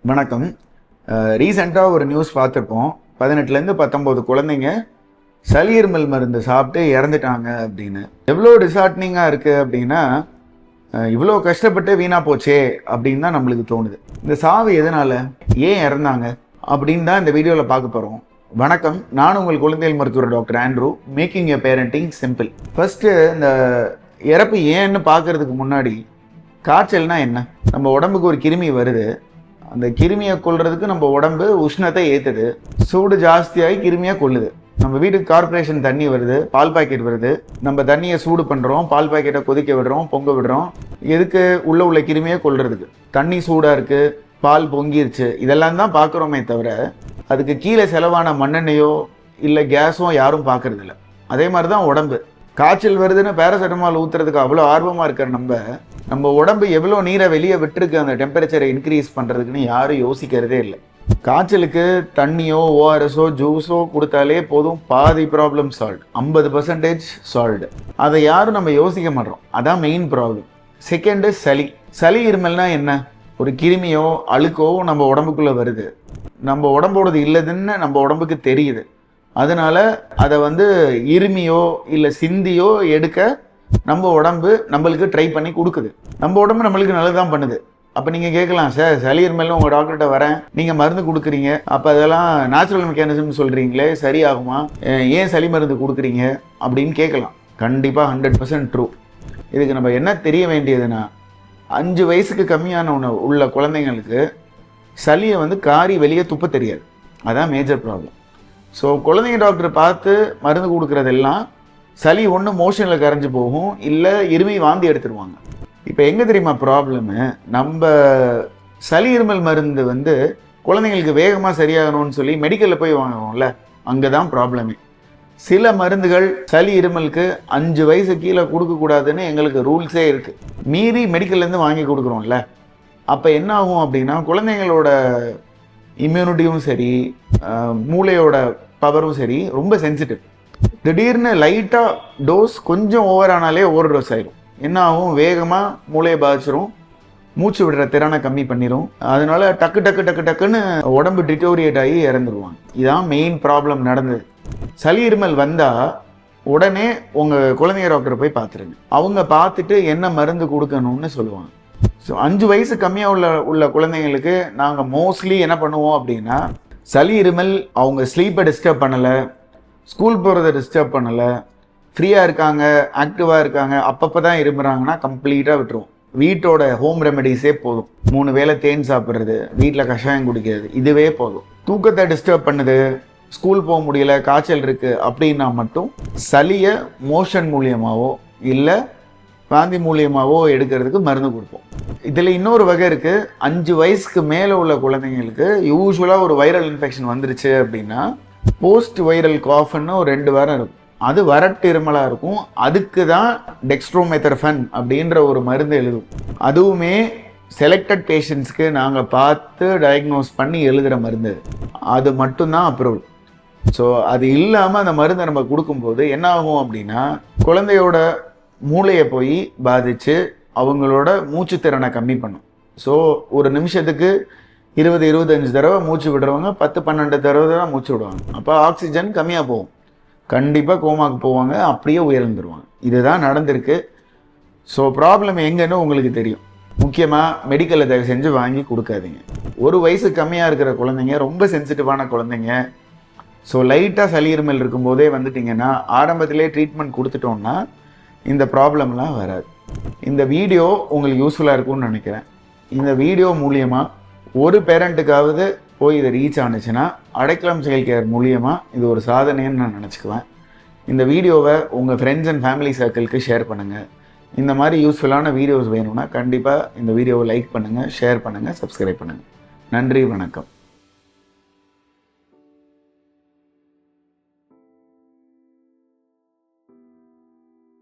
வணக்கம். ரீசெண்டாக ஒரு நியூஸ் பார்த்துருப்போம். 18லேருந்து 19 குழந்தைங்க சளி இருமல் மருந்து சாப்பிட்டு இறந்துட்டாங்க அப்படின்னு. எவ்வளோ டிசார்ட்னிங்காக இருக்குது அப்படின்னா, இவ்வளோ கஷ்டப்பட்டு வீணாக போச்சே அப்படின்னு தான் நம்மளுக்கு தோணுது. இந்த சாவு எதனால், ஏன் இறந்தாங்க அப்படின்னு தான் இந்த வீடியோவில் பார்க்க போகிறோம். வணக்கம், நான் உங்கள் குழந்தைகள் மருத்துவர் doctor Andrew. Making a parenting simple. First இந்த இறப்பு ஏன்னு பார்க்கறதுக்கு முன்னாடி, காய்ச்சல்னா என்ன? நம்ம உடம்புக்கு ஒரு கிருமி வருது, அந்த கிருமியை கொல்றதுக்கு நம்ம உடம்பு உஷ்ணத்தை ஏற்றுது, சூடு ஜாஸ்தியாகி கிருமியை கொல்லுது. நம்ம வீட்டுக்கு கார்பரேஷன் தண்ணி வருது, பால் பாக்கெட் வருது, நம்ம தண்ணியை சூடு பண்ணுறோம், பால் பாக்கெட்டை கொதிக்க விடுறோம், பொங்க விடுறோம். எதுக்கு? உள்ள கிருமியை கொல்றதுக்கு. தண்ணி சூடாக இருக்குது, பால் பொங்கிருச்சு, இதெல்லாம் தான் பார்க்குறோமே தவிர அதுக்கு கீழே செலவான மண்ணெண்ணையோ இல்லை கேஸோ யாரும் பார்க்கறதில்ல. அதே மாதிரி தான் உடம்பு. காய்ச்சல் வருதுன்னு பேராசிட்டமால் ஊற்றுறதுக்கு அவ்வளோ ஆர்வமாக இருக்கிற நம்ம உடம்பு எவ்வளோ நீரை வெளியே விட்டுருக்கு அந்த டெம்பரேச்சரை இன்க்ரீஸ் பண்ணுறதுக்குன்னு யாரும் யோசிக்கிறதே இல்லை. காய்ச்சலுக்கு தண்ணியோ ஓஆர்எஸோ ஜூஸோ கொடுத்தாலே போதும், பாதி ப்ராப்ளம் சால்வ். 50% சால்வ்டு. அதை யாரும் நம்ம யோசிக்க மாட்டோம். அதான் மெயின் ப்ராப்ளம். செகண்டு சளி இருமல்னா என்ன? ஒரு கிருமியோ அழுக்கோ நம்ம உடம்புக்குள்ளே வருது, நம்ம உடம்போடது இல்லைதுன்னு நம்ம உடம்புக்கு தெரியுது. அதனால அதை இருமியோ இல்லை சிந்தியோ எடுக்க நம்ம உடம்பு நம்மளுக்கு ட்ரை பண்ணி கொடுக்குது. நம்ம உடம்பு நம்மளுக்கு நல்லது தான் பண்ணுது. அப்போ நீங்கள் கேட்கலாம், சார் சளி இருமல்னு உங்கள் டாக்டர்கிட்ட வரேன், நீங்கள் மருந்து கொடுக்குறீங்க, அப்போ அதெல்லாம் நேச்சுரல் மெக்கானிசம்னு சொல்கிறீங்களே, சரியாகுமா? ஏன் சளி மருந்து கொடுக்குறீங்க அப்படின்னு கேட்கலாம். கண்டிப்பாக 100% ட்ரூ. இதுக்கு நம்ம என்ன தெரிய வேண்டியதுன்னா, 5 வயசுக்கு கம்மியான உள்ள குழந்தைங்களுக்கு சளியை காரி வெளியே துப்ப தெரியாது. அதான் மேஜர் ப்ராப்ளம். ஸோ குழந்தைங்க டாக்டர் பார்த்து மருந்து கொடுக்குறதெல்லாம் சளி ஒன்று மோஷனில் கரைஞ்சி போகும், இல்லை இருமி வாந்தி எடுத்துருவாங்க. இப்போ எங்கே தெரியுமா ப்ராப்ளமு? நம்ம சளி இருமல் மருந்து குழந்தைங்களுக்கு வேகமாக சரியாகணும்னு சொல்லி மெடிக்கலில் போய் வாங்குவோம்ல, அங்கே தான் ப்ராப்ளமே. சில மருந்துகள் சளி இருமலுக்கு 5 வயசு கீழே கொடுக்கக்கூடாதுன்னு எங்களுக்கு ரூல்ஸே இருக்குது. மீறி மெடிக்கல்லேருந்து வாங்கி கொடுக்குறோம்ல, அப்போ என்ன ஆகும் அப்படின்னா, குழந்தைங்களோட இம்யூனிட்டியும் சரி, மூளையோட பவரும் சரி ரொம்ப சென்சிட்டிவ். திடீர்னு லைட்டாக டோஸ் கொஞ்சம் ஓவர் ஆனாலே ஓவர் டோஸ் ஆயிடும். என்ன ஆகும்? வேகமாக மூளையை பாதிச்சிரும், மூச்சு விடுற திறனை கம்மி பண்ணிடும். அதனால டக்குன்னு உடம்பு டிட்டோரியேட் ஆகி இறந்துருவாங்க. இதுதான் மெயின் ப்ராப்ளம் நடந்தது. சளி இருமல் வந்தால் உடனே உங்கள் குழந்தைங்க டாக்டர் போய் பார்த்துருங்க. அவங்க பார்த்துட்டு என்ன மருந்து கொடுக்கணும்னு சொல்லுவாங்க. ஸோ 5 வயசு கம்மியாக உள்ள குழந்தைங்களுக்கு நாங்கள் மோஸ்ட்லி என்ன பண்ணுவோம் அப்படின்னா, சளி இருமல் அவங்க ஸ்லீப்பை டிஸ்டர்ப் பண்ணலை, ஸ்கூல் போகிறத டிஸ்டர்ப் பண்ணலை, ஃப்ரீயாக இருக்காங்க, ஆக்டிவாக இருக்காங்க, அப்பப்போ தான் இருமுறாங்கன்னா கம்ப்ளீட்டாக விட்டுருவோம். வீட்டோட ஹோம் ரெமெடிஸே போதும். 3 வேளை தேன் சாப்பிட்றது, வீட்டில் கஷாயம் குடிக்கிறது, இதுவே போதும். தூக்கத்தை டிஸ்டர்ப் பண்ணுது, ஸ்கூல் போக முடியல, காய்ச்சல் இருக்குது அப்படின்னா மட்டும் சளியை மோஷன் மூலியமாகவோ இல்லை வாந்தி மூலியமாகவோ எடுக்கிறதுக்கு மருந்து கொடுப்போம். இதில் இன்னொரு வகை இருக்குது. 5 வயசுக்கு மேலே உள்ள குழந்தைங்களுக்கு யூஸ்வலாக ஒரு வைரல் இன்ஃபெக்ஷன் வந்துருச்சு அப்படின்னா போஸ்ட் வைரல் காஃப்னு ஒரு 2 வாரம் இருக்கும். அது வறட்டு இருமலாக இருக்கும். அதுக்கு தான் டெக்ஸ்ட்ரோமெத்தர்ஃபன் அப்படின்ற ஒரு மருந்து எழுதும். அதுவுமே செலக்டட் பேஷண்ட்ஸ்க்கு நாங்கள் பார்த்து டயக்னோஸ் பண்ணி எழுதுகிற மருந்து. அது மட்டும்தான் அப்ரூவல். ஸோ அது இல்லாமல் அந்த மருந்தை நம்ம கொடுக்கும்போது என்ன ஆகும் அப்படின்னா, குழந்தையோட மூளையை போய் பாதித்து அவங்களோட மூச்சு திறனை கம்மி பண்ணும். ஸோ ஒரு நிமிஷத்துக்கு 20-25 தடவை மூச்சு விடுறவங்க 10-12 தடவை தான் மூச்சு விடுவாங்க. அப்போ ஆக்சிஜன் கம்மியாக போகும், கண்டிப்பாக கோமாக்கு போவாங்க, அப்படியே உயர்ந்துருவாங்க. இதுதான் நடந்திருக்கு. ஸோ ப்ராப்ளம் எங்கன்னு உங்களுக்கு தெரியும். முக்கியமாக மெடிக்கலில் தயவு செஞ்சு வாங்கி கொடுக்காதீங்க. 1 வயசு கம்மியாக இருக்கிற குழந்தைங்க, ரொம்ப சென்சிட்டிவான குழந்தைங்க. ஸோ லைட்டாக சளி இருமல் இருக்கும்போதே வந்துட்டிங்கன்னா, ஆரம்பத்திலே ட்ரீட்மெண்ட் கொடுத்துட்டோம்னா இந்த ப்ராப்ளம்லாம் வராது. இந்த வீடியோ உங்களுக்கு யூஸ்ஃபுல்லாக இருக்கும்னு நினைக்கிறேன். இந்த வீடியோ மூலியமாக ஒரு பேரண்ட்டுக்காவது போய் இதை ரீச் ஆனிச்சுன்னா, அடைக்கலம் செயல் கேர் மூலியமாக இது ஒரு சாதனைன்னு நான் நினச்சிக்குவேன். இந்த வீடியோவை உங்கள் ஃப்ரெண்ட்ஸ் அண்ட் ஃபேமிலி சர்க்கிளுக்கு ஷேர் பண்ணுங்கள். இந்த மாதிரி யூஸ்ஃபுல்லான வீடியோஸ் வேணும்னா கண்டிப்பாக இந்த வீடியோவை லைக் பண்ணுங்கள், ஷேர் பண்ணுங்கள், சப்ஸ்கிரைப் பண்ணுங்கள். நன்றி, வணக்கம்.